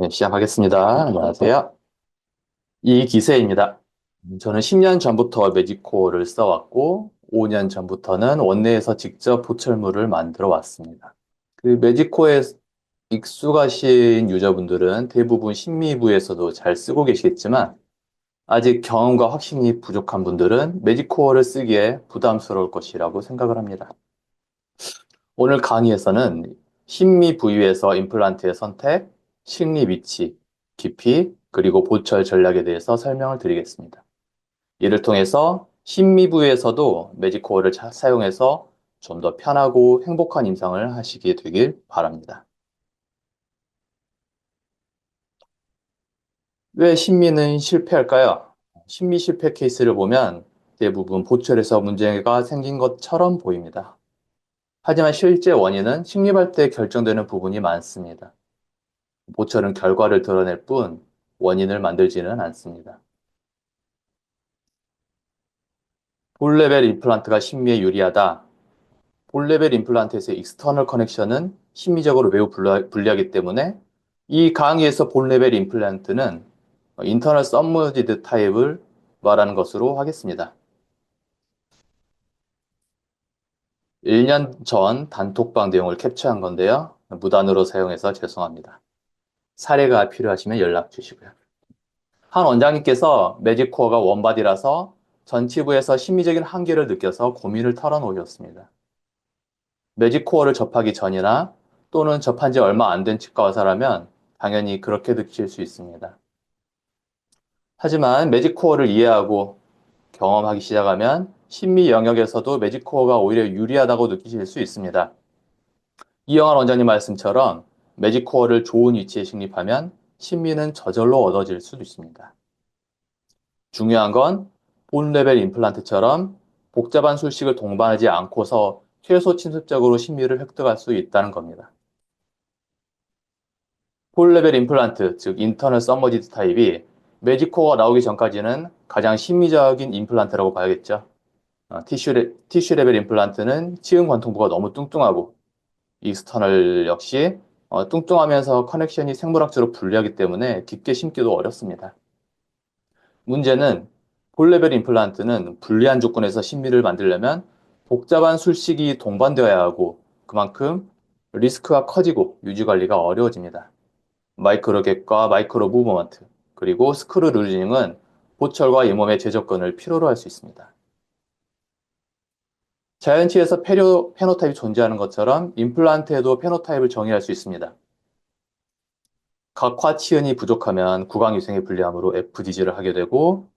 네, 시작하겠습니다. 안녕하세요. 이기세입니다. 저는 10년 전부터 매직코어를 써왔고, 5년 전부터는 원내에서 직접 보철물을 만들어 왔습니다. 그 매직코어에 익숙하신 유저분들은 대부분 신미부에서도 잘 쓰고 계시겠지만, 아직 경험과 확신이 부족한 분들은 매직코어를 쓰기에 부담스러울 것이라고 생각을 합니다. 오늘 강의에서는 심미 부위에서 임플란트의 선택, 식리 위치, 깊이, 그리고 보철 전략에 대해서 설명을 드리겠습니다. 이를 통해서 심미 부위에서도 매직코어를 사용해서 좀 더 편하고 행복한 임상을 하시게 되길 바랍니다. 왜 심미는 실패할까요? 심미 실패 케이스를 보면 대부분 보철에서 문제가 생긴 것처럼 보입니다. 하지만 실제 원인은 식립할 때 결정되는 부분이 많습니다. 보철은 결과를 드러낼 뿐 원인을 만들지는 않습니다. 볼 레벨 임플란트가 심미에 유리하다. 볼 레벨 임플란트에서의 익스터널 커넥션은 심미적으로 매우 불리하기 때문에 이 강의에서 볼 레벨 임플란트는 인터널 썸머지드 타입을 말하는 것으로 하겠습니다. 1년 전 단톡방 내용을 캡처한 건데요. 무단으로 사용해서 죄송합니다. 사례가 필요하시면 연락 주시고요. 한 원장님께서 매직코어가 원바디라서 전치부에서 심미적인 한계를 느껴서 고민을 털어놓으셨습니다. 매직코어를 접하기 전이나 또는 접한 지 얼마 안 된 치과 의사라면 당연히 그렇게 느낄 수 있습니다. 하지만 매직코어를 이해하고 경험하기 시작하면 심미 영역에서도 매직코어가 오히려 유리하다고 느끼실 수 있습니다. 이영환 원장님 말씀처럼 매직코어를 좋은 위치에 식립하면 심미는 저절로 얻어질 수도 있습니다. 중요한 건 본 레벨 임플란트처럼 복잡한 술식을 동반하지 않고서 최소 침습적으로 심미를 획득할 수 있다는 겁니다. 볼 레벨 임플란트, 즉 인터널 서머지드 타입이 매직코어가 나오기 전까지는 가장 심미적인 임플란트라고 봐야겠죠. 티슈 레벨 임플란트는 치음 관통부가 너무 뚱뚱하고 익스터널 역시 뚱뚱하면서 커넥션이 생물학적으로 불리하기 때문에 깊게 심기도 어렵습니다. 문제는 볼 레벨 임플란트는 불리한 조건에서 심미를 만들려면 복잡한 술식이 동반되어야 하고 그만큼 리스크가 커지고 유지 관리가 어려워집니다. 마이크로갭과 마이크로 무브먼트, 그리고 스크류 루즈닝은 보철과 잇몸의 재접근을 필요로 할 수 있습니다. 자연치에서 페노타입이 존재하는 것처럼 임플란트에도 페노타입을 정의할 수 있습니다. 각화치은이 부족하면 구강위생에 불리하므로 FDG를 하게 되고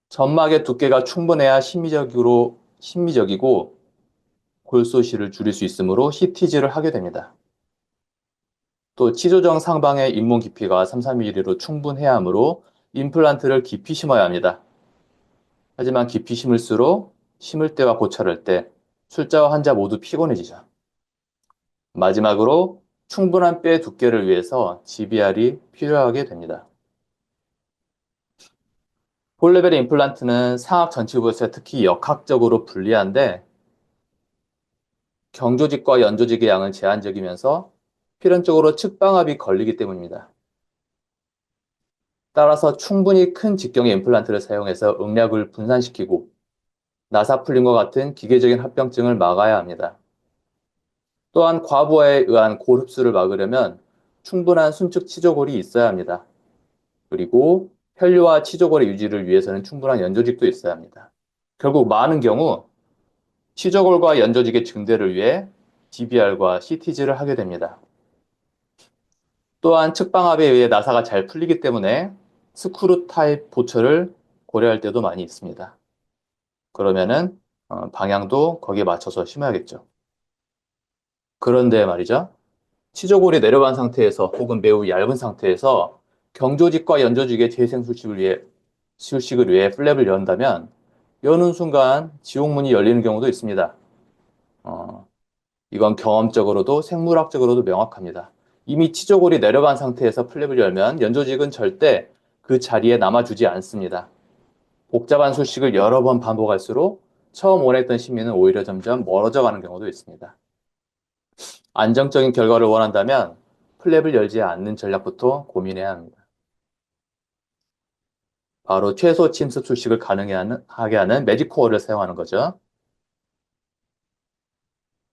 점막의 두께가 충분해야 심미적이고 골소시를 줄일 수 있으므로 CTG를 하게 됩니다. 또 치조정 상방의 잇몸 깊이가 3-4mm로 충분해야 하므로 임플란트를 깊이 심어야 합니다. 하지만 깊이 심을수록 심을 때와 고철할 때 술자와 환자 모두 피곤해지죠. 마지막으로 충분한 뼈의 두께를 위해서 GBR이 필요하게 됩니다. 볼 레벨 임플란트는 상악 전치부에서 특히 역학적으로 불리한데 경조직과 연조직의 양은 제한적이면서 필연적으로 측방압이 걸리기 때문입니다. 따라서 충분히 큰 직경의 임플란트를 사용해서 응략을 분산시키고 나사풀림과 같은 기계적인 합병증을 막아야 합니다. 또한 과부하에 의한 골흡수를 막으려면 충분한 순측 치조골이 있어야 합니다. 그리고 혈류와 치조골의 유지를 위해서는 충분한 연조직도 있어야 합니다. 결국 많은 경우 치조골과 연조직의 증대를 위해 DBR과 CTG를 하게 됩니다. 또한 측방압에 의해 나사가 잘 풀리기 때문에 스크루 타입 보철을 고려할 때도 많이 있습니다. 그러면은 방향도 거기에 맞춰서 심어야겠죠. 그런데 말이죠. 치조골이 내려간 상태에서 혹은 매우 얇은 상태에서 경조직과 연조직의 재생 수식을 위해 플랩을 연다면 여는 순간 지옥문이 열리는 경우도 있습니다. 어, 이건 경험적으로도 생물학적으로도 명확합니다. 이미 치조골이 내려간 상태에서 플랩을 열면 연조직은 절대 그 자리에 남아주지 않습니다. 복잡한 수식을 여러 번 반복할수록 처음 원했던 심리는 오히려 점점 멀어져 가는 경우도 있습니다. 안정적인 결과를 원한다면 플랩을 열지 않는 전략부터 고민해야 합니다. 바로 최소 침습 수식을 하게 하는 매직코어를 사용하는 거죠.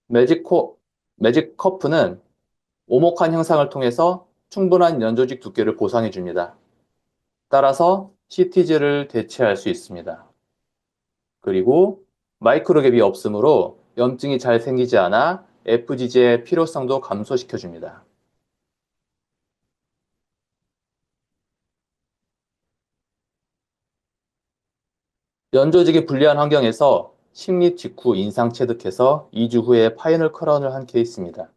매직코, 매직커프는 오목한 형상을 통해서 충분한 연조직 두께를 보상해 줍니다. 따라서 CTG를 대체할 수 있습니다. 그리고 마이크로갭이 없으므로 염증이 잘 생기지 않아 FGG의 필요성도 감소시켜 줍니다. 연조직이 불리한 환경에서 식립 직후 인상 체득해서 2주 후에 파이널 크라운을 한 케이스입니다.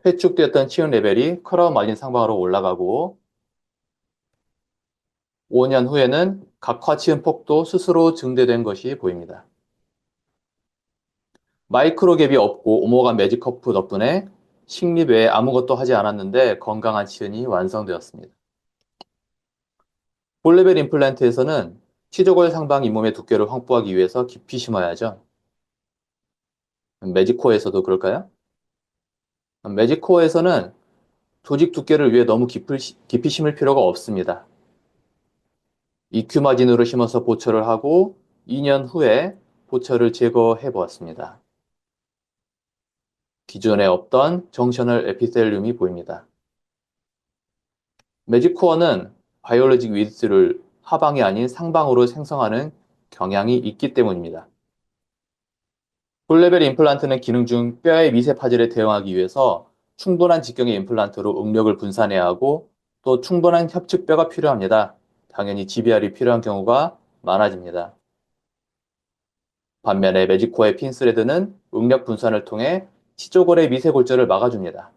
회축되었던 치은 레벨이 크라운 마진 상방으로 올라가고 5년 후에는 각화 치은 폭도 스스로 증대된 것이 보입니다. 마이크로 갭이 없고 오모간 매직 커프 덕분에 식립 외에 아무것도 하지 않았는데 건강한 치은이 완성되었습니다. 볼레벨 임플란트에서는 치조골 상방 잇몸의 두께를 확보하기 위해서 깊이 심어야죠. 매직코어에서도 그럴까요? 매직코어에서는 조직 두께를 위해 너무 깊이 심을 필요가 없습니다. EQ 마진으로 심어서 보철을 하고 2년 후에 보철을 제거해 보았습니다. 기존에 없던 정셔널 에피텔륨이 보입니다. 매직코어는 바이올로직 위드스를 하방이 아닌 상방으로 생성하는 경향이 있기 때문입니다. 풀레벨 임플란트는 기능 중 뼈의 미세 파열에 대응하기 위해서 충분한 직경의 임플란트로 응력을 분산해야 하고 또 충분한 협측뼈가 필요합니다. 당연히 GBR이 필요한 경우가 많아집니다. 반면에 매직코어의 핀스레드는 응력 분산을 통해 치조골의 미세 골절을 막아줍니다.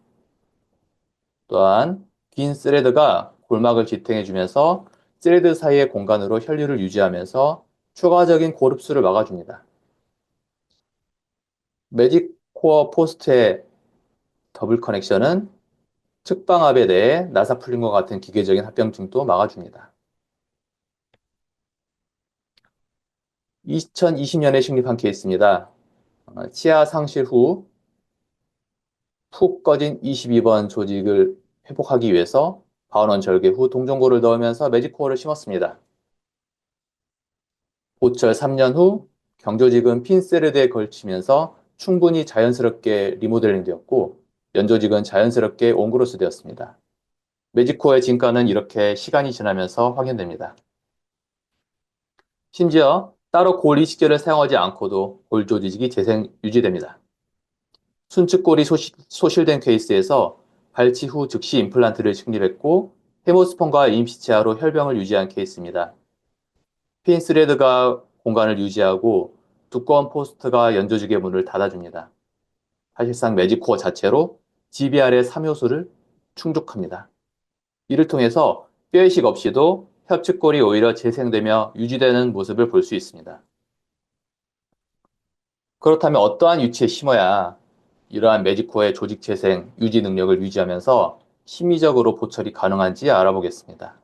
또한 긴 스레드가 골막을 지탱해주면서 스레드 사이의 공간으로 혈류를 유지하면서 추가적인 고릅수를 막아줍니다. 매직 코어 포스트의 더블 커넥션은 측방압에 대해 나사풀림과 같은 기계적인 합병증도 막아줍니다. 2020년에 식립한 케이스입니다. 치아 상실 후 푹 꺼진 22번 조직을 회복하기 위해서 바운원 절개 후 동종골을 넣으면서 매직코어를 심었습니다. 보철 3년 후 경조직은 핀세르드에 걸치면서 충분히 자연스럽게 리모델링 되었고 연조직은 자연스럽게 온그로스 되었습니다. 매직코어의 진가는 이렇게 시간이 지나면서 확인됩니다. 심지어 따로 골 이식제를 사용하지 않고도 골 조직이 유지됩니다. 순측골이 소실된 케이스에서 발치 후 즉시 임플란트를 식립했고 헤모스펀과 임시치아로 혈병을 유지한 케이스입니다. 핀스레드가 공간을 유지하고 두꺼운 포스트가 연조직의 문을 닫아줍니다. 사실상 매직코어 자체로 GBR의 3요소를 충족합니다. 이를 통해서 뼈이식 없이도 협측골이 오히려 재생되며 유지되는 모습을 볼 수 있습니다. 그렇다면 어떠한 위치에 심어야 이러한 매직코어의 조직 재생, 유지 능력을 유지하면서 심미적으로 보철이 가능한지 알아보겠습니다.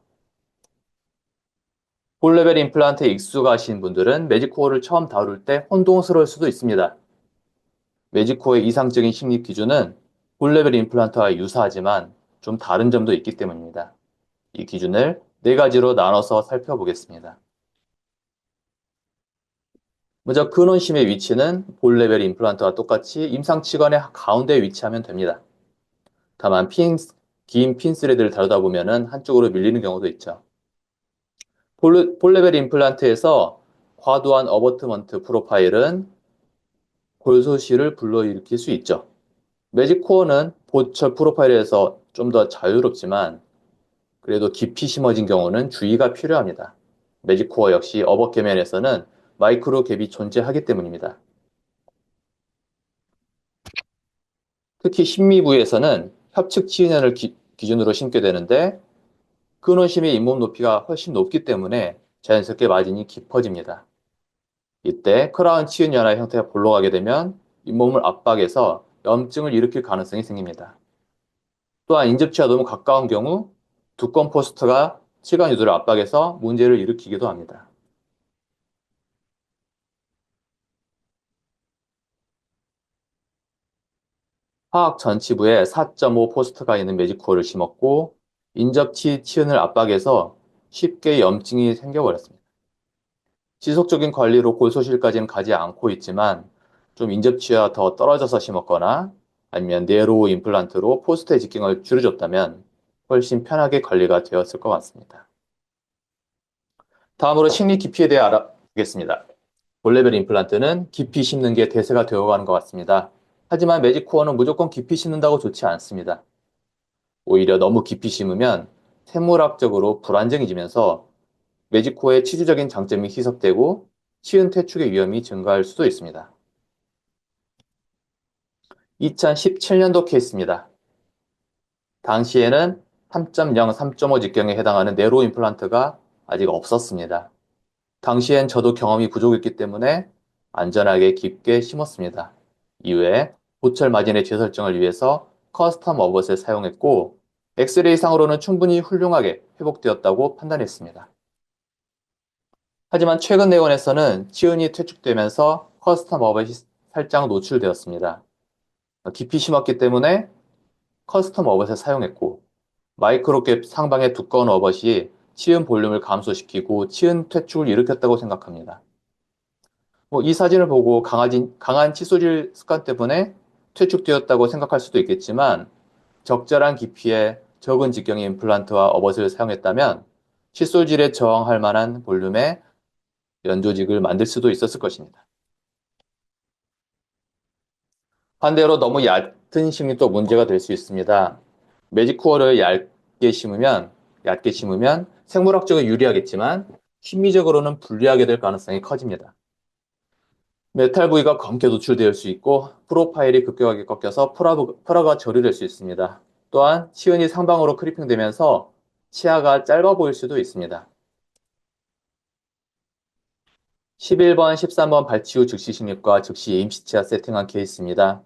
볼레벨 임플란트에 익숙하신 분들은 매직코어를 처음 다룰 때 혼동스러울 수도 있습니다. 매직코어의 이상적인 식립 기준은 볼레벨 임플란트와 유사하지만 좀 다른 점도 있기 때문입니다. 이 기준을 네 가지로 나눠서 살펴보겠습니다. 먼저 근원심의 위치는 볼레벨 임플란트와 똑같이 임상치관의 가운데에 위치하면 됩니다. 다만 긴 핀스레드를 다루다 보면 한쪽으로 밀리는 경우도 있죠. 볼레벨 임플란트에서 과도한 어버트먼트 프로파일은 골소실을 불러일으킬 수 있죠. 매직코어는 보철 프로파일에서 좀 더 자유롭지만 그래도 깊이 심어진 경우는 주의가 필요합니다. 매직코어 역시 어버계면에서는 마이크로 갭이 존재하기 때문입니다. 특히 심미부에서는 협측 치은연을 기준으로 심게 되는데 근원심의 잇몸 높이가 훨씬 높기 때문에 자연스럽게 마진이 깊어집니다. 이때 크라운 치은연화 형태가 볼록하게 되면 잇몸을 압박해서 염증을 일으킬 가능성이 생깁니다. 또한 인접치와 너무 가까운 경우 두꺼운 포스트가 치관 유도를 압박해서 문제를 일으키기도 합니다. 화학 전치부에 4.5 포스트가 있는 매직코어를 심었고 인접치 치은을 압박해서 쉽게 염증이 생겨버렸습니다. 지속적인 관리로 골소실까지는 가지 않고 있지만 좀 인접치와 더 떨어져서 심었거나 아니면 네로 임플란트로 포스트의 직경을 줄여줬다면 훨씬 편하게 관리가 되었을 것 같습니다. 다음으로 식리 깊이에 대해 알아보겠습니다. 볼레벨 임플란트는 깊이 심는 게 대세가 되어가는 것 같습니다. 하지만 매직코어는 무조건 깊이 심는다고 좋지 않습니다. 오히려 너무 깊이 심으면 생물학적으로 불안정해지면서 매직코어의 치주적인 장점이 희석되고 치은 퇴축의 위험이 증가할 수도 있습니다. 2017년도 케이스입니다. 당시에는 3.0, 3.5 직경에 해당하는 네로 임플란트가 아직 없었습니다. 당시엔 저도 경험이 부족했기 때문에 안전하게 깊게 심었습니다. 이후에 보철 마진의 재설정을 위해서 커스텀 어벗을 사용했고 엑스레이상으로는 충분히 훌륭하게 회복되었다고 판단했습니다. 하지만 최근 내원에서는 치은이 퇴축되면서 커스텀 어벗이 살짝 노출되었습니다. 깊이 심었기 때문에 커스텀 어벗을 사용했고 마이크로캡 상방의 두꺼운 어벗이 치은 볼륨을 감소시키고 치은 퇴축을 일으켰다고 생각합니다. 이 사진을 보고 강한 칫솔질 습관 때문에 퇴축되었다고 생각할 수도 있겠지만 적절한 깊이의 적은 직경의 임플란트와 어벗을 사용했다면 칫솔질에 저항할 만한 볼륨의 연조직을 만들 수도 있었을 것입니다. 반대로 너무 얕은 심이 또 문제가 될 수 있습니다. 매직코어를 얇게 심으면 생물학적으로 유리하겠지만 심미적으로는 불리하게 될 가능성이 커집니다. 메탈 부위가 검게 노출될 수 있고 프로파일이 급격하게 꺾여서 프라가 저리될 수 있습니다. 또한 치은이 상방으로 크리핑되면서 치아가 짧아 보일 수도 있습니다. 11번, 13번 발치 후 즉시 식립과 즉시 임시치아 세팅한 케이스입니다.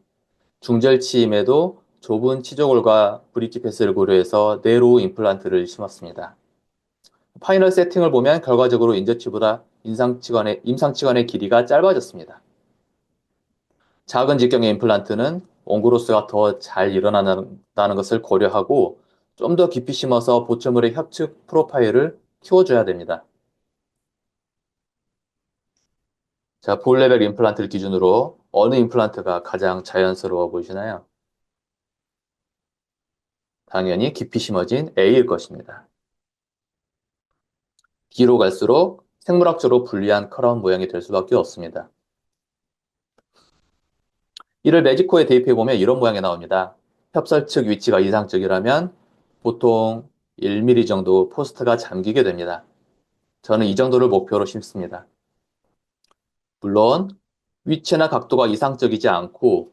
중절치임에도 좁은 치조골과 브릿지 패스를 고려해서 내로 임플란트를 심었습니다. 파이널 세팅을 보면 결과적으로 인저치보다 임상치관의 길이가 짧아졌습니다. 작은 직경의 임플란트는 온구로스가 더 잘 일어난다는 것을 고려하고 좀 더 깊이 심어서 보철물의 협측 프로파일을 키워줘야 됩니다. 자, 볼 레벨 임플란트를 기준으로 어느 임플란트가 가장 자연스러워 보이시나요? 당연히 깊이 심어진 A일 것입니다. B로 갈수록 생물학적으로 불리한 크라운 모양이 될 수밖에 없습니다. 이를 매직코에 대입해보면 이런 모양이 나옵니다. 협설측 위치가 이상적이라면 보통 1mm 정도 포스트가 잠기게 됩니다. 저는 이 정도를 목표로 심습니다. 물론 위치나 각도가 이상적이지 않고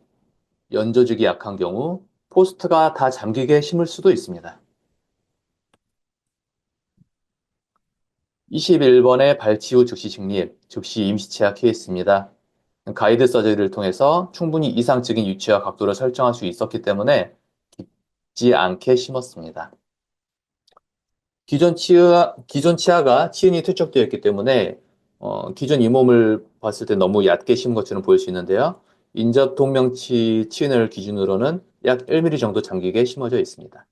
연조직이 약한 경우 포스트가 다 잠기게 심을 수도 있습니다. 21번의 발치 후 즉시 식립, 즉시 임시치아 케이스입니다. 가이드 서저리를 통해서 충분히 이상적인 위치와 각도를 설정할 수 있었기 때문에 깊지 않게 심었습니다. 기존 치아가 치은이 퇴적되어 있기 때문에 기존 잇몸을 봤을 때 너무 얕게 심은 것처럼 보일 수 있는데요. 인접 동명치 치은을 기준으로는 약 1mm 정도 잠기게 심어져 있습니다.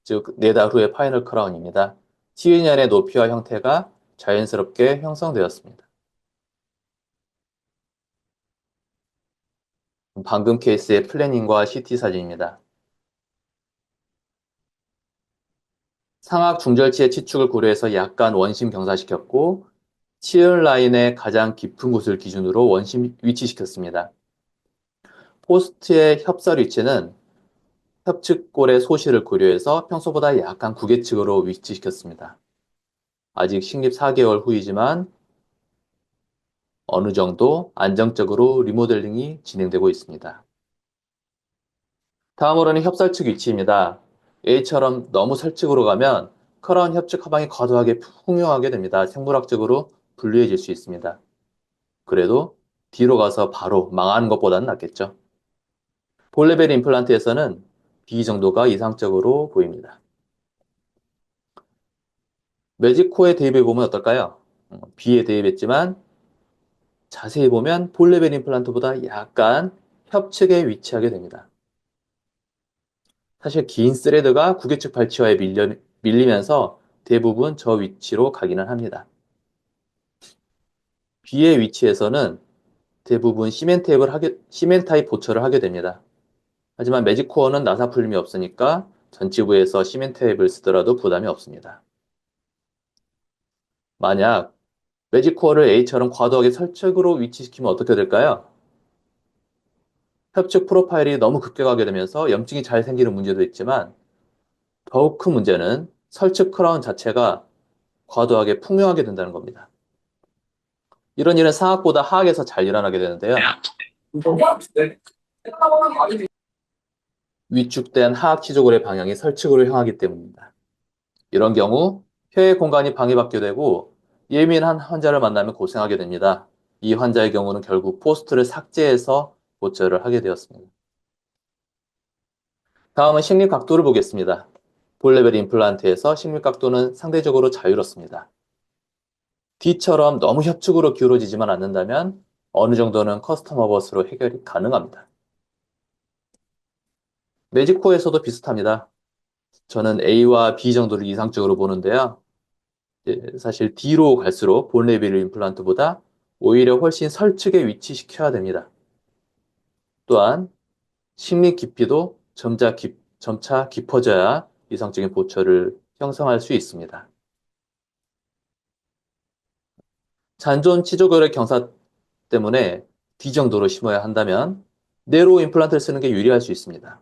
즉 4달 후의 파이널 크라운입니다. 치은이 안의 높이와 형태가 자연스럽게 형성되었습니다. 방금 케이스의 플래닝과 CT 사진입니다. 상악 중절치의 치축을 고려해서 약간 원심 경사시켰고 치을 라인의 가장 깊은 곳을 기준으로 원심 위치시켰습니다. 포스트의 협설 위치는 협측골의 소실을 고려해서 평소보다 약간 구개측으로 위치시켰습니다. 아직 식립 4개월 후이지만 어느 정도 안정적으로 리모델링이 진행되고 있습니다. 다음으로는 협설측 위치입니다. A처럼 너무 설측으로 가면 크라운 협측 하방이 과도하게 풍요하게 됩니다. 생물학적으로 불리해질 수 있습니다. 그래도 뒤로 가서 바로 망하는 것보다는 낫겠죠. 볼레벨 임플란트에서는 B 정도가 이상적으로 보입니다. 매직코에 대입해 보면 어떨까요? B에 대입했지만 자세히 보면 볼 레벨 임플란트보다 약간 협측에 위치하게 됩니다. 사실 긴 스레드가 구개측 발치와에 밀리면서 대부분 저 위치로 가기는 합니다. B의 위치에서는 대부분 시멘 타입 보철을 하게 됩니다. 하지만 매직코어는 나사 풀림이 없으니까 전치부에서 시멘 테이프를 쓰더라도 부담이 없습니다. 만약 매직코어를 A처럼 과도하게 설측으로 위치시키면 어떻게 될까요? 협측 프로파일이 너무 급격하게 되면서 염증이 잘 생기는 문제도 있지만 더욱 큰 문제는 설측 크라운 자체가 과도하게 풍요하게 된다는 겁니다. 이런 일은 상악보다 하악에서 잘 일어나게 되는데요. 위축된 하악 치조골의 방향이 설측으로 향하기 때문입니다. 이런 경우 혀의 공간이 방해받게 되고 예민한 환자를 만나면 고생하게 됩니다. 이 환자의 경우는 결국 포스트를 삭제해서 고철을 하게 되었습니다. 다음은 식립 각도를 보겠습니다. 볼레벨 임플란트에서 식립 각도는 상대적으로 자유롭습니다. D처럼 너무 협측으로 기울어지지만 않는다면 어느 정도는 커스텀 어버스로 해결이 가능합니다. 매직코에서도 비슷합니다. 저는 A와 B 정도를 이상적으로 보는데요. 사실 D로 갈수록 본레벨 임플란트보다 오히려 훨씬 설측에 위치시켜야 됩니다. 또한 심리 깊이도 점차 깊어져야 이상적인 보철을 형성할 수 있습니다. 잔존 치조골의 경사 때문에 D 정도로 심어야 한다면 내로 임플란트를 쓰는 게 유리할 수 있습니다.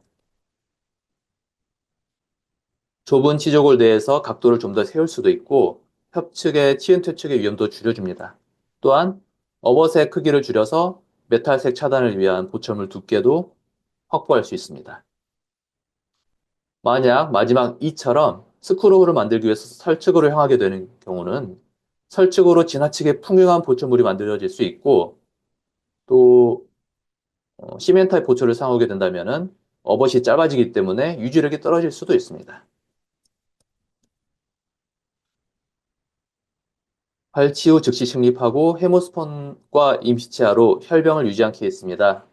좁은 치조골 내에서 각도를 좀 더 세울 수도 있고 협측의 치은 퇴축의 위험도 줄여줍니다. 또한 어버스의 크기를 줄여서 메탈색 차단을 위한 보철물 두께도 확보할 수 있습니다. 만약 마지막 E처럼 스크롤을 만들기 위해서 설측으로 향하게 되는 경우는 설측으로 지나치게 풍요한 보철물이 만들어질 수 있고 또 시멘타입 보철을 사용하게 된다면 어버시 짧아지기 때문에 유지력이 떨어질 수도 있습니다. 발치 후 즉시 식립하고 헤모스폰과 임시치아로 혈병을 유지한 케이스입니다.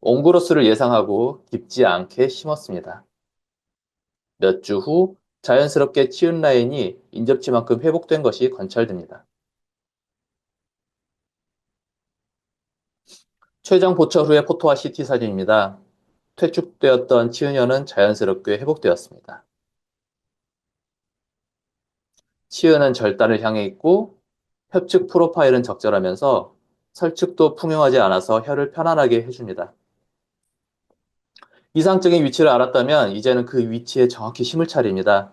옹그로스를 예상하고 깊지 않게 심었습니다. 몇 주 후 자연스럽게 치은 라인이 인접치만큼 회복된 것이 관찰됩니다. 최종 보철 후의 포토와 CT 사진입니다. 퇴축되었던 치은혈은 자연스럽게 회복되었습니다. 치은은 절단을 향해 있고 협측 프로파일은 적절하면서 설측도 풍요하지 않아서 혈을 편안하게 해줍니다. 이상적인 위치를 알았다면 이제는 그 위치에 정확히 심을 차례입니다.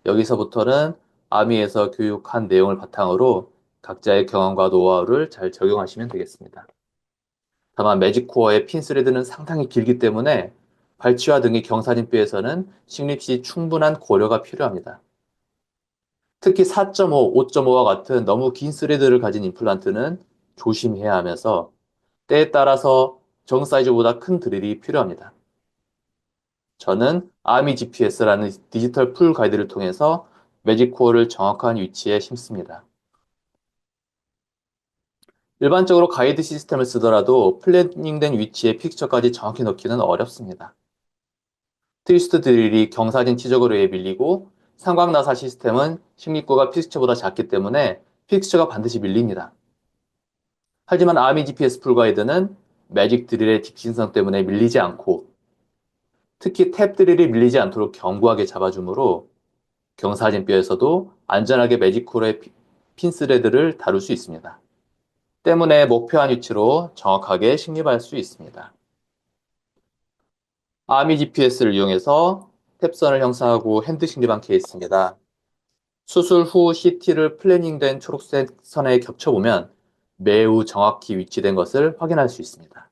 여기서부터는 아미에서 교육한 내용을 바탕으로 각자의 경험과 노하우를 잘 적용하시면 되겠습니다. 다만 매직코어의 핀스레드는 상당히 길기 때문에 발치와 등의 경사진뼈에서는 식립 시 충분한 고려가 필요합니다. 특히 4.5, 5.5와 같은 너무 긴 스레드를 가진 임플란트는 조심해야 하면서 때에 따라서 정 사이즈보다 큰 드릴이 필요합니다. 저는 아미 GPS라는 디지털 풀 가이드를 통해서 매직코어를 정확한 위치에 심습니다. 일반적으로 가이드 시스템을 쓰더라도 플래닝된 위치에 픽처까지 정확히 넣기는 어렵습니다. 트위스트 드릴이 경사진 치적으로 밀리고 삼각나사 시스템은 식립구가 픽처보다 작기 때문에 픽처가 반드시 밀립니다. 하지만 아미 GPS 풀 가이드는 매직 드릴의 직진성 때문에 밀리지 않고 특히 탭 드릴이 밀리지 않도록 견고하게 잡아주므로 경사진뼈에서도 안전하게 매직코어의 핀스레드를 다룰 수 있습니다. 때문에 목표한 위치로 정확하게 식립할 수 있습니다. 아미 GPS를 이용해서 탭선을 형성하고 핸드 식립한 케이스입니다. 수술 후 CT를 플래닝된 초록색 선에 겹쳐보면 매우 정확히 위치된 것을 확인할 수 있습니다.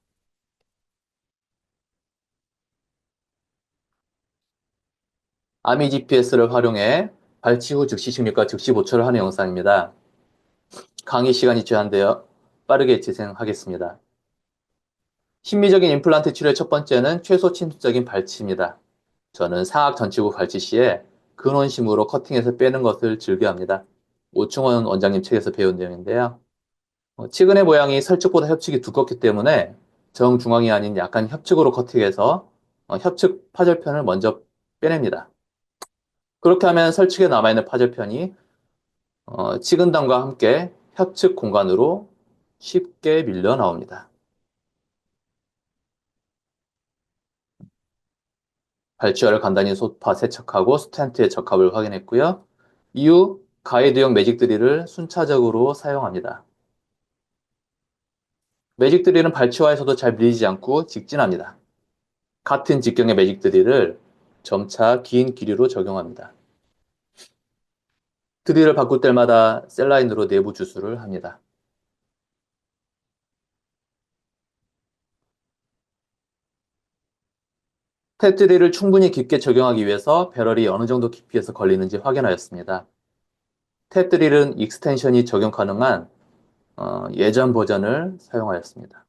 아미 GPS를 활용해 발치 후 즉시 식립과 즉시 보초를 하는 영상입니다. 강의 시간이 제한되어 빠르게 재생하겠습니다. 심미적인 임플란트 치료의 첫 번째는 최소 침투적인 발치입니다. 저는 상악 전치부 발치 시에 근원심으로 커팅해서 빼는 것을 즐겨합니다. 오충원 원장님 책에서 배운 내용인데요. 치근의 모양이 설측보다 협측이 두껍기 때문에 정중앙이 아닌 약간 협측으로 커팅해서 협측 파절편을 먼저 빼냅니다. 그렇게 하면 설측에 남아있는 파절편이 치근담과 함께 협측 공간으로 쉽게 밀려 나옵니다. 발치알을 간단히 소파 세척하고 스텐트의 적합을 확인했고요. 이후 가이드용 매직 드릴을 순차적으로 사용합니다. 매직 드릴은 발치와에서도 잘 밀리지 않고 직진합니다. 같은 직경의 매직 드릴을 점차 긴 길이로 적용합니다. 드릴을 바꿀 때마다 셀라인으로 내부 주수를 합니다. 탭 드릴을 충분히 깊게 적용하기 위해서 배럴이 어느 정도 깊이에서 걸리는지 확인하였습니다. 탭 드릴은 익스텐션이 적용 가능한 예전 버전을 사용하였습니다.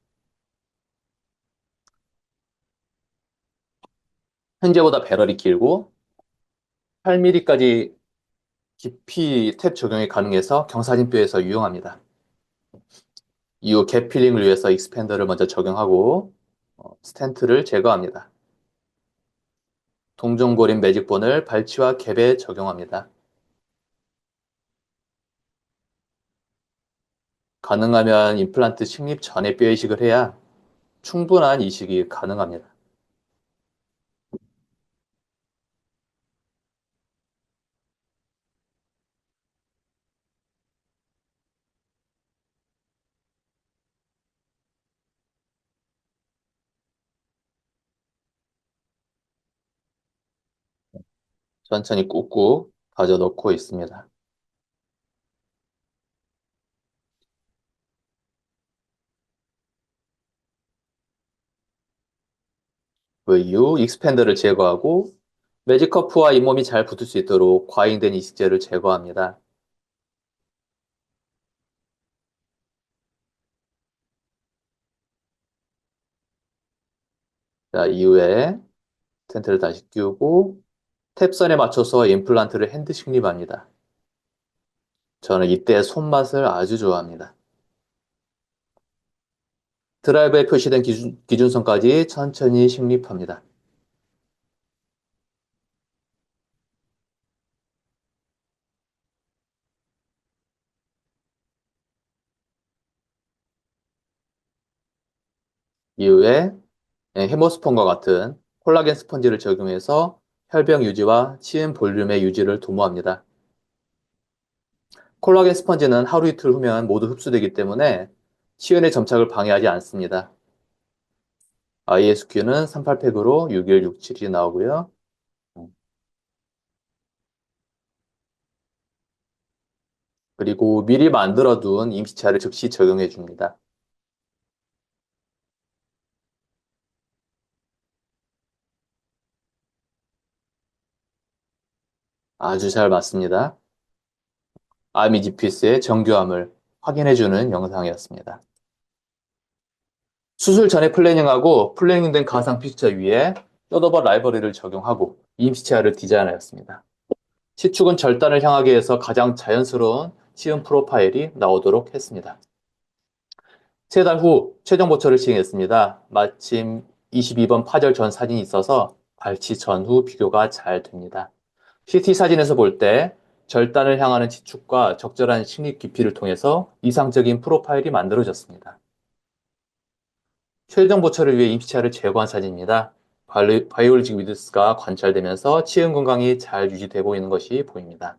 현재보다 배럴이 길고 8mm까지 깊이 탭 적용이 가능해서 경사진뼈에서 유용합니다. 이후 갭 필링을 위해서 익스펜더를 먼저 적용하고 스텐트를 제거합니다. 동종고림 매직본을 발치와 갭에 적용합니다. 가능하면 임플란트 식립 전에 뼈 이식을 해야 충분한 이식이 가능합니다. 천천히 꾹꾹 가져 넣고 있습니다. 그 이후 익스펜더를 제거하고 매직 커프와 잇몸이 잘 붙을 수 있도록 과잉된 이식제를 제거합니다. 자, 이후에 텐트를 다시 끼우고 탭선에 맞춰서 임플란트를 핸드 식립합니다. 저는 이때 손맛을 아주 좋아합니다. 드라이브에 표시된 기준선까지 천천히 식립합니다. 이후에 헤모스폰과 같은 콜라겐 스펀지를 적용해서 혈병 유지와 치은 볼륨의 유지를 도모합니다. 콜라겐 스펀지는 하루 이틀 후면 모두 흡수되기 때문에 치은의 점착을 방해하지 않습니다. ISQ는 38팩으로 6167이 나오고요. 그리고 미리 만들어둔 임시차를 즉시 적용해 줍니다. 아주 잘 맞습니다. 아미지피스의 정교함을 확인해주는 영상이었습니다. 수술 전에 플래닝하고 플래닝된 가상 픽처 위에 뼈더버 라이브러리를 적용하고 임시치아를 디자인하였습니다. 시축은 절단을 향하게 해서 가장 자연스러운 치음 프로파일이 나오도록 했습니다. 3달 후 최종 보철을 시행했습니다. 마침 22번 파절 전 사진이 있어서 발치 전후 비교가 잘 됩니다. CT 사진에서 볼 때 절단을 향하는 치축과 적절한 식립 깊이를 통해서 이상적인 프로파일이 만들어졌습니다. 최종 보철을 위해 임시차를 제거한 사진입니다. 바이올리직 위드스가 관찰되면서 치은 건강이 잘 유지되고 있는 것이 보입니다.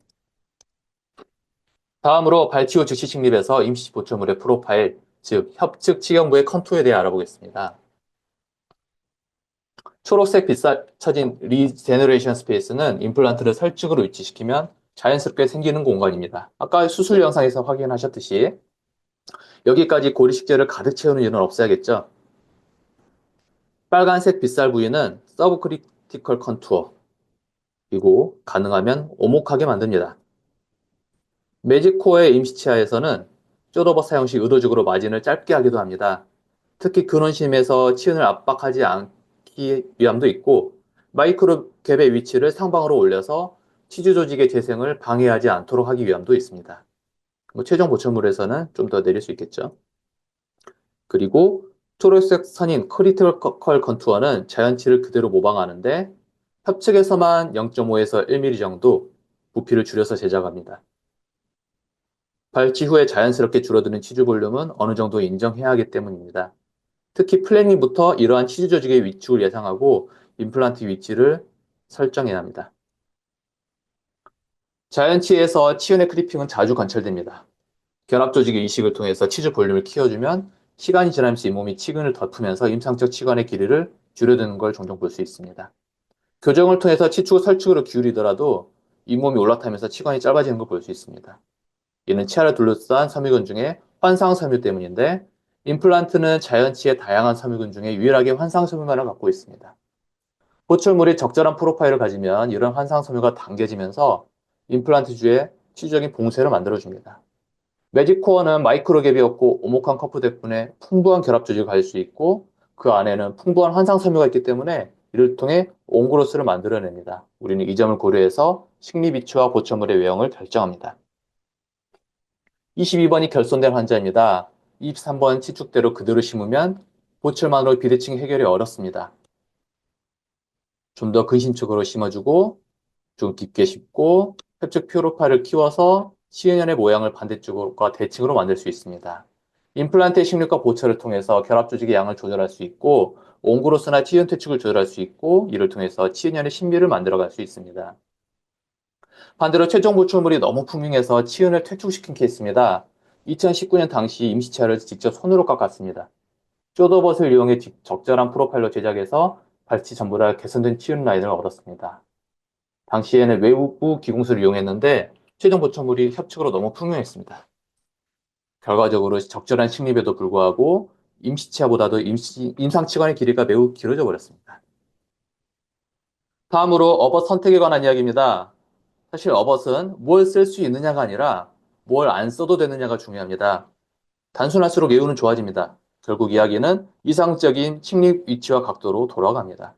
다음으로 발치 후 즉시 식립에서 임시 보철물의 프로파일, 즉 협측 치경부의 컨투어에 대해 알아보겠습니다. 초록색 빛살 처진 리제너레이션 스페이스는 임플란트를 설측으로 위치시키면 자연스럽게 생기는 공간입니다. 아까 수술 영상에서 확인하셨듯이 여기까지 고리식재를 가득 채우는 일은 없어야겠죠. 빨간색 빗살 부위는 서브크리티컬 컨투어, 그리고 가능하면 오목하게 만듭니다. 매직코어의 임시치아에서는 쪼더버 사용 시 의도적으로 마진을 짧게 하기도 합니다. 특히 근원심에서 치은을 압박하지 않기 위함도 있고 마이크로 갭의 위치를 상방으로 올려서 치주 조직의 재생을 방해하지 않도록 하기 위함도 있습니다. 뭐 최종 보철물에서는 좀 더 내릴 수 있겠죠. 그리고 초록색 선인 크리티컬 컨투어는 자연치를 그대로 모방하는데 협측에서만 0.5에서 1mm 정도 부피를 줄여서 제작합니다. 발치 후에 자연스럽게 줄어드는 치주 볼륨은 어느 정도 인정해야 하기 때문입니다. 특히 플래닝부터 이러한 치주 조직의 위축을 예상하고 임플란트 위치를 설정해야 합니다. 자연치에서 치은의 크리핑은 자주 관찰됩니다. 결합 조직의 이식을 통해서 치주 볼륨을 키워주면 시간이 지나면서 잇몸이 치근을 덮으면서 임상적 치관의 길이를 줄여드는 걸 종종 볼 수 있습니다. 교정을 통해서 치축을 설축으로 기울이더라도 잇몸이 올라타면서 치관이 짧아지는 걸 볼 수 있습니다. 이는 치아를 둘러싼 섬유근 중에 환상 섬유 때문인데 임플란트는 자연치의 다양한 섬유근 중에 유일하게 환상 섬유만을 갖고 있습니다. 보철물이 적절한 프로파일을 가지면 이런 환상 섬유가 당겨지면서 임플란트 주에 치주적인 봉쇄를 만들어줍니다. 매직코어는 마이크로갭이 없고 오목한 커프 덕분에 풍부한 결합 조직을 가질 수 있고 그 안에는 풍부한 환상 섬유가 있기 때문에 이를 통해 온그로스를 만들어냅니다. 우리는 이 점을 고려해서 식립 위치와 보철물의 외형을 결정합니다. 22번이 결손된 환자입니다. 23번 치축대로 그대로 심으면 보철만으로 비대칭 해결이 어렵습니다. 좀 더 근심적으로 심어주고 좀 깊게 심고 협측 표로파를 키워서 시은연의 모양을 반대쪽과 대칭으로 만들 수 있습니다. 임플란트의 식립과 보철을 통해서 결합 조직의 양을 조절할 수 있고 옹그로스나 치은 퇴축을 조절할 수 있고 이를 통해서 치은연의 신비를 만들어갈 수 있습니다. 반대로 최종 보철물이 너무 풍성해서 치은을 퇴축시킨 케이스입니다. 2019년 당시 임시치아를 직접 손으로 깎았습니다. 쇼더벗을 이용해 적절한 프로파일로 제작해서 발치 전부라 개선된 치은 라인을 얻었습니다. 당시에는 외부 기공술을 이용했는데 최종 보철물이 협측으로 너무 풍요했습니다. 결과적으로 적절한 식립에도 불구하고 임시치아보다도 임상치관의 길이가 매우 길어져 버렸습니다. 다음으로 어벗 선택에 관한 이야기입니다. 사실 어벗은 뭘 쓸 수 있느냐가 아니라 뭘 안 써도 되느냐가 중요합니다. 단순할수록 예우는 좋아집니다. 결국 이야기는 이상적인 식립 위치와 각도로 돌아갑니다.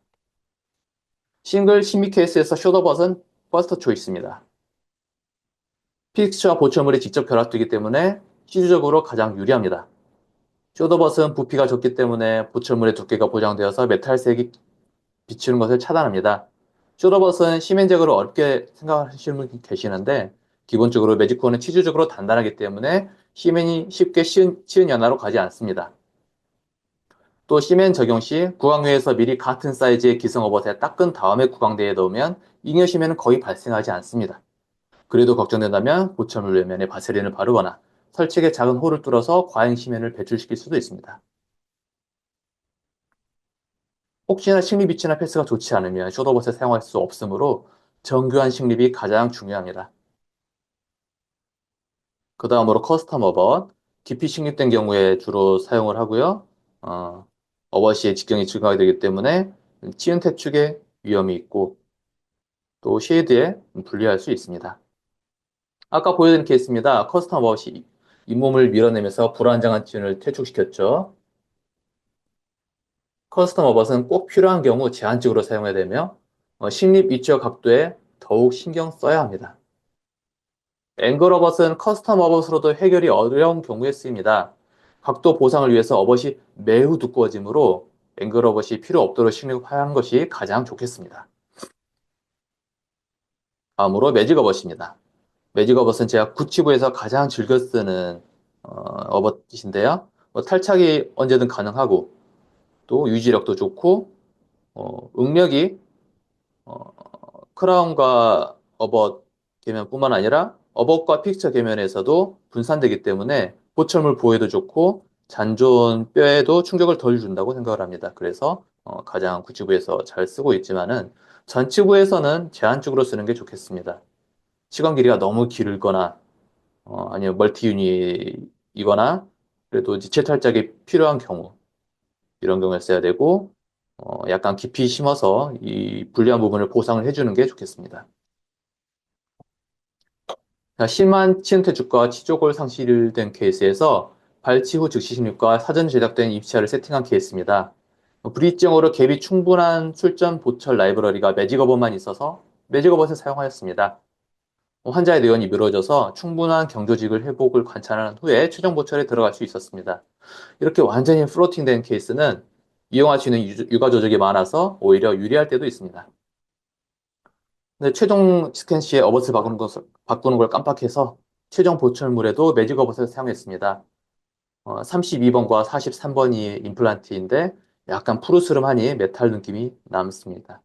싱글 심미 케이스에서 쇼더벗은 퍼스트 초이스입니다. 픽스와 보철물이 직접 결합되기 때문에 시주적으로 가장 유리합니다. 쇼더벗은 부피가 적기 때문에 보철물의 두께가 보장되어서 메탈색이 비치는 것을 차단합니다. 쇼더벗은 시멘적으로 어렵게 생각하시는 분 계시는데 기본적으로 매직코어는 치주적으로 단단하기 때문에 시멘이 쉽게 치은 연화로 가지 않습니다. 또 시멘 적용 시 구강유에서 미리 같은 사이즈의 기성 어벗에 닦은 다음에 구강대에 넣으면 잉여 시멘은 거의 발생하지 않습니다. 그래도 걱정된다면 보철물 외면에 바세린을 바르거나 설치에 작은 홀을 뚫어서 과잉 시멘을 배출시킬 수도 있습니다. 혹시나 식립 위치나 패스가 좋지 않으면 쇼더벗을 사용할 수 없으므로 정교한 식립이 가장 중요합니다. 그 다음으로 커스텀 어벗, 깊이 식립된 경우에 주로 사용을 하고요. 어벗이 직경이 증가하게 되기 때문에 치은 퇴축의 위험이 있고 또 쉐이드에 불리할 수 있습니다. 아까 보여드린 케이스입니다. 커스텀 어벗이 잇몸을 밀어내면서 불안정한 치은을 퇴축시켰죠. 커스텀 어벗은 꼭 필요한 경우 제한적으로 사용해야 되며 식립 위치와 각도에 더욱 신경 써야 합니다. 앵글 어벗은 커스텀 어벗으로도 해결이 어려운 경우에 쓰입니다. 각도 보상을 위해서 어벗이 매우 두꺼워지므로 앵글 어벗이 필요 없도록 식립하는 것이 가장 좋겠습니다. 다음으로 매직 어벗입니다. 매직 어벗은 제가 구치부에서 가장 즐겨 쓰는 어벗인데요. 탈착이 언제든 가능하고 또 유지력도 좋고 응력이 어, 크라운과 어벗 계면뿐만 아니라 어벗과 픽처 계면에서도 분산되기 때문에 보철물 보호에도 좋고 잔존 뼈에도 충격을 덜 준다고 생각을 합니다. 그래서 가장 구치부에서 잘 쓰고 있지만은 전치부에서는 제한적으로 쓰는 게 좋겠습니다. 시간 길이가 너무 길거나 아니면 멀티 유닛이거나 그래도 지체 탈착이 필요한 경우 이런 경우에 써야 되고 약간 깊이 심어서 이 불리한 부분을 보상을 해주는 게 좋겠습니다. 심한 치은퇴축과 치조골 상실된 케이스에서 발치 후 즉시 식립과 사전 제작된 입치아를 세팅한 케이스입니다. 브릿지형으로 갭이 충분한 술전 보철 라이브러리가 매직어봇만 있어서 매직어봇을 사용하였습니다. 환자의 내원이 미뤄져서 충분한 경조직을 회복을 관찰한 후에 최종 보철에 들어갈 수 있었습니다. 이렇게 완전히 플로팅된 케이스는 이용할 수 있는 유가 조직이 많아서 오히려 유리할 때도 있습니다. 근데 최종 스캔 시에 어벗을 바꾸는 걸 깜빡해서 최종 보철물에도 매직 어벗을 사용했습니다. 32번과 43번이 임플란트인데 약간 푸르스름하니 메탈 느낌이 남습니다.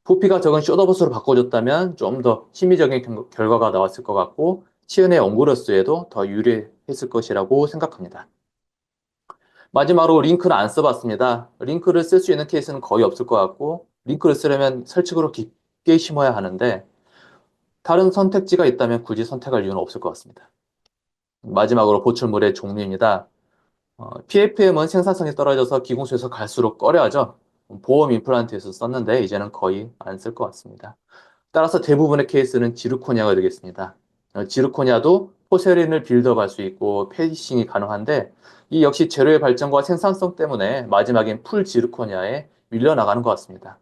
부피가 적은 숏어벗으로 바꿔줬다면 좀 더 심미적인 결과가 나왔을 것 같고 치은의 옹구러스에도 더 유리했을 것이라고 생각합니다. 마지막으로 링크는 안 써봤습니다. 링크를 쓸 수 있는 케이스는 거의 없을 것 같고 링크를 쓰려면 설측으로 깊게 심어야 하는데 다른 선택지가 있다면 굳이 선택할 이유는 없을 것 같습니다. 마지막으로 보출물의 종류입니다. PFM은 생산성이 떨어져서 기공수에서 갈수록 꺼려하죠. 보험 임플란트에서 썼는데 이제는 거의 안 쓸 것 같습니다. 따라서 대부분의 케이스는 지르코니아가 되겠습니다. 지르코니아도 포세린을 빌드업할 수 있고 페이싱이 가능한데 이 역시 재료의 발전과 생산성 때문에 마지막엔 풀 지르코니아에 밀려나가는 것 같습니다.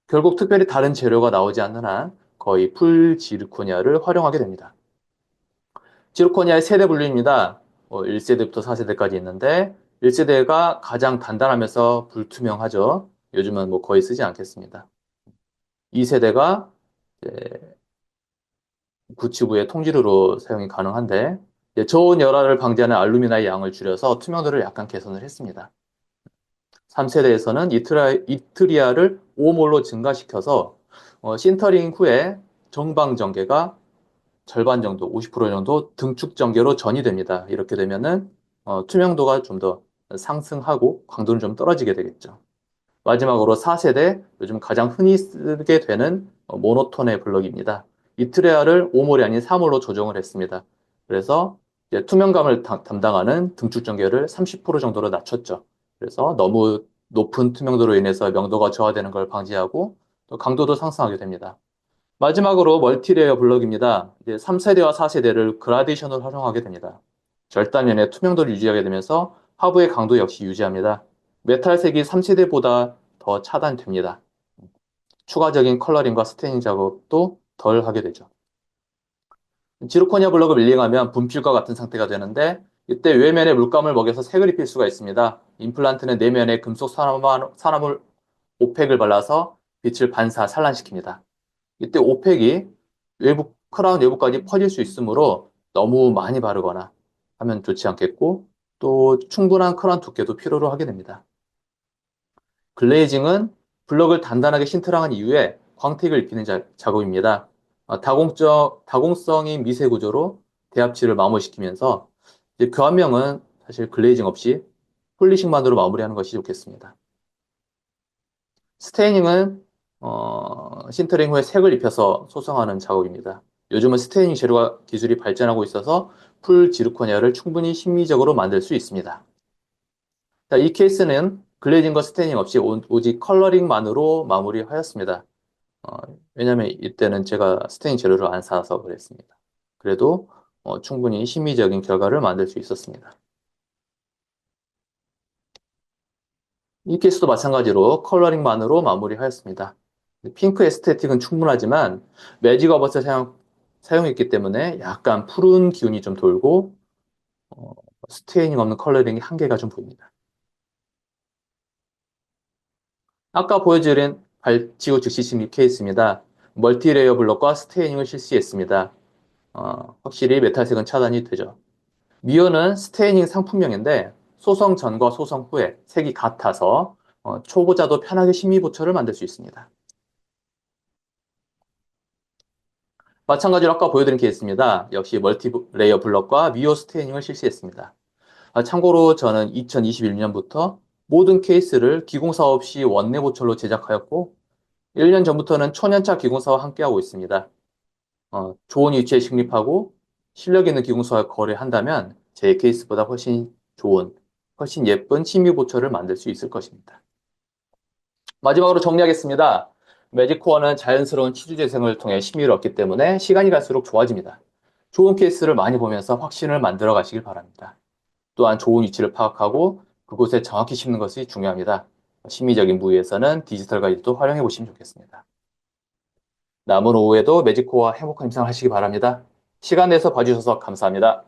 결국 특별히 다른 재료가 나오지 않는 한 거의 풀 지르코니아를 활용하게 됩니다. 지르코니아의 세대 분류입니다. 1세대부터 4세대까지 있는데 1세대가 가장 단단하면서 불투명하죠. 요즘은 뭐 거의 쓰지 않겠습니다. 2세대가 구치부의 통지류로 사용이 가능한데 저온 열화를 방지하는 알루미나의 양을 줄여서 투명도를 약간 개선을 했습니다. 3세대에서는 이트리아를 5몰로 증가시켜서 신터링 후에 정방 전개가 절반 정도, 50% 정도 등축 전개로 전이됩니다. 이렇게 되면은 투명도가 좀 더 상승하고 강도는 좀 떨어지게 되겠죠. 마지막으로 4세대, 요즘 가장 흔히 쓰게 되는 모노톤의 블럭입니다. 이트레아를 5몰이 아닌 3몰로 조정을 했습니다. 그래서 이제 투명감을 담당하는 등축 전개를 30% 정도로 낮췄죠. 그래서 너무 높은 투명도로 인해서 명도가 저하되는 걸 방지하고 또 강도도 상승하게 됩니다. 마지막으로 멀티레이어 블럭입니다. 이제 3세대와 4세대를 그라데이션으로 활용하게 됩니다. 절단면의 투명도를 유지하게 되면서 하부의 강도 역시 유지합니다. 메탈색이 3세대보다 더 차단됩니다. 추가적인 컬러링과 스테이닝 작업도 덜 하게 되죠. 지르코니아 블럭을 밀링하면 분필과 같은 상태가 되는데 이때 외면에 물감을 먹여서 색을 입힐 수가 있습니다. 임플란트는 내면에 금속 산화물 오펙을 발라서 빛을 산란시킵니다. 이때 오펙이 크라운 외부까지 퍼질 수 있으므로 너무 많이 바르거나 하면 좋지 않겠고 또 충분한 크라운 두께도 필요로 하게 됩니다. 글레이징은 블럭을 단단하게 신트랑한 이후에 광택을 입히는 작업입니다. 다공성인 미세 구조로 대합칠을 마무리시키면서 이제 교환명은 사실 글레이징 없이 폴리싱만으로 마무리하는 것이 좋겠습니다. 스테이닝은 신터링 후에 색을 입혀서 소성하는 작업입니다. 요즘은 스테이닝 재료가 기술이 발전하고 있어서 풀 지르코니아를 충분히 심미적으로 만들 수 있습니다. 자, 이 케이스는 글레이징과 스테이닝 없이 오직 컬러링만으로 마무리하였습니다. 어, 왜냐하면 이때는 제가 스테이닝 재료를 안 사서 그랬습니다. 그래도 충분히 심미적인 결과를 만들 수 있었습니다. 이 케이스도 마찬가지로 컬러링만으로 마무리하였습니다. 핑크 에스테틱은 충분하지만 매직 어벗을 사용했기 때문에 약간 푸른 기운이 좀 돌고 어, 스테이닝 없는 컬러링이 한계가 좀 보입니다. 아까 보여드린 발치우 즉시 침입 케이스입니다. 멀티레이어 블럭과 스테이닝을 실시했습니다. 확실히 메탈색은 차단이 되죠. 미어는 스테이닝 상품명인데 소성 전과 소성 후에 색이 같아서 초보자도 편하게 심미보철을 만들 수 있습니다. 마찬가지로 아까 보여드린 케이스입니다. 역시 멀티레이어 블럭과 미오 스테이닝을 실시했습니다. 참고로 저는 2021년부터 모든 케이스를 기공사 없이 원내 보철로 제작하였고 1년 전부터는 초년차 기공사와 함께하고 있습니다. 좋은 위치에 식립하고 실력 있는 기공사와 거래한다면 제 케이스보다 훨씬 좋은, 훨씬 예쁜 친미 보철을 만들 수 있을 것입니다. 마지막으로 정리하겠습니다. 매직코어는 자연스러운 치주 재생을 통해 심의를 얻기 때문에 시간이 갈수록 좋아집니다. 좋은 케이스를 많이 보면서 확신을 만들어 가시길 바랍니다. 또한 좋은 위치를 파악하고 그곳에 정확히 심는 것이 중요합니다. 심미적인 부위에서는 디지털 가이드도 활용해 보시면 좋겠습니다. 남은 오후에도 매직코어와 행복한 일상을 하시기 바랍니다. 시간 내서 봐주셔서 감사합니다.